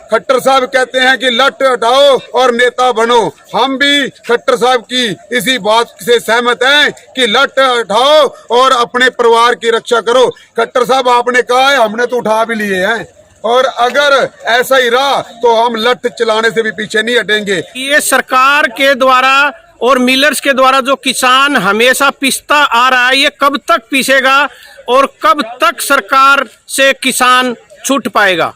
खट्टर साहब कहते हैं कि लट हटाओ और नेता बनो। हम भी खट्टर साहब की इसी बात से सहमत हैं कि लट हटाओ और अपने परिवार की रक्षा करो। खट्टर साहब आपने कहा है, हमने तो उठा भी लिए हैं, और अगर ऐसा ही रहा तो हम लट चलाने से भी पीछे नहीं हटेंगे। ये सरकार के द्वारा और मिलर्स के द्वारा जो किसान हमेशा पिसता आ रहा है, ये कब तक पीसेगा और कब तक सरकार से किसान छूट पाएगा?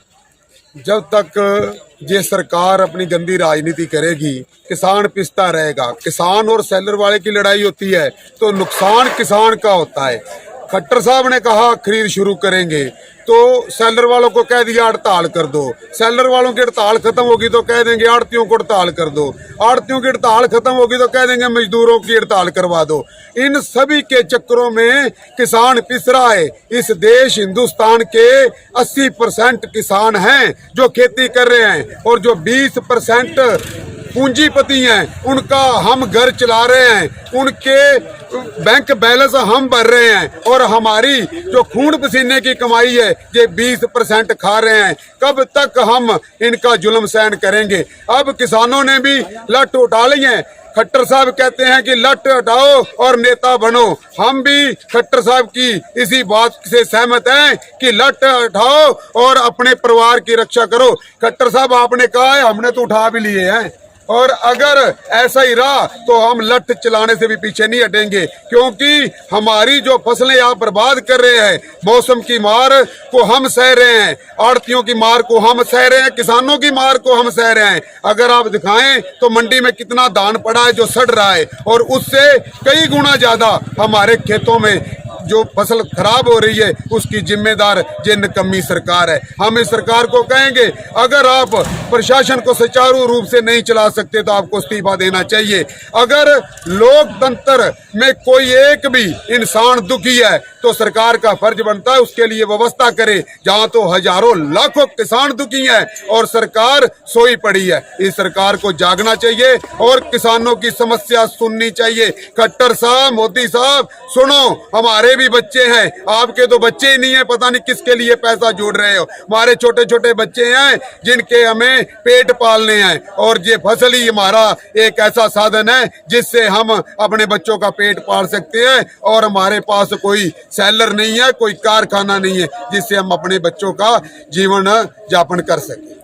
जब तक ये सरकार अपनी गंदी राजनीति करेगी, किसान पिसता रहेगा। किसान और सेलर वाले की लड़ाई होती है तो नुकसान किसान का होता है। खट्टर साहब ने कहा खरीद शुरू करेंगे, तो सेलर वालों को कह दिया हड़ताल कर दो। सेलर वालों की हड़ताल खत्म होगी तो कह देंगे आड़तियों को हड़ताल कर दो। आड़तियों की हड़ताल खत्म होगी तो कह देंगे मजदूरों की हड़ताल करवा दो। इन सभी के चक्करों में किसान पिस रहा है। इस देश हिंदुस्तान के 80% किसान हैं जो खेती कर रहे हैं, और जो 20% पूंजीपति हैं उनका हम घर चला रहे हैं, उनके बैंक बैलेंस हम भर रहे हैं, और हमारी जो खून पसीने की कमाई है ये 20% खा रहे हैं। कब तक हम इनका जुल्म सहन करेंगे? अब किसानों ने भी लट उठा ली है। खट्टर साहब कहते हैं कि लट हटाओ और नेता बनो। हम भी खट्टर साहब की इसी बात से सहमत हैं कि लट हटाओ और अपने परिवार की रक्षा करो। खट्टर साहब आपने कहा है, हमने तो उठा भी लिए हैं, और अगर ऐसा ही रहा तो हम लट चलाने से भी पीछे नहीं हटेंगे, क्योंकि हमारी जो फसलें आप बर्बाद कर रहे हैं, मौसम की मार को हम सह रहे हैं, आड़तियों की मार को हम सह रहे हैं, किसानों की मार को हम सह रहे हैं। अगर आप दिखाएं तो मंडी में कितना धान पड़ा है जो सड़ रहा है, और उससे कई गुना ज्यादा हमारे खेतों में जो फसल खराब हो रही है उसकी जिम्मेदार ये निकम्मी सरकार है। हम इस सरकार को कहेंगे, अगर आप प्रशासन को सुचारू रूप से नहीं चला सकते तो आपको इस्तीफा देना चाहिए। अगर लोकतंत्र में कोई एक भी इंसान दुखी है तो सरकार का फर्ज बनता है उसके लिए व्यवस्था करे। जहां तो हजारों लाखों किसान दुखी हैं और सरकार सोई पड़ी है, इस सरकार को जागना चाहिए और किसानों की समस्या सुननी चाहिए। खट्टर साहब, मोदी साहब, सुनो, हमारे भी बच्चे हैं, आपके तो बच्चे ही नहीं है, पता नहीं किसके लिए पैसा जोड़ रहे हो। हमारे छोटे छोटे बच्चे हैं जिनके हमें पेट पालने हैं, और ये फसल ही हमारा एक ऐसा साधन है जिससे हम अपने बच्चों का पेट पाल सकते हैं, और हमारे पास कोई सेलर नहीं है, कोई कारखाना नहीं है जिससे हम अपने बच्चों का जीवन यापन कर सकें।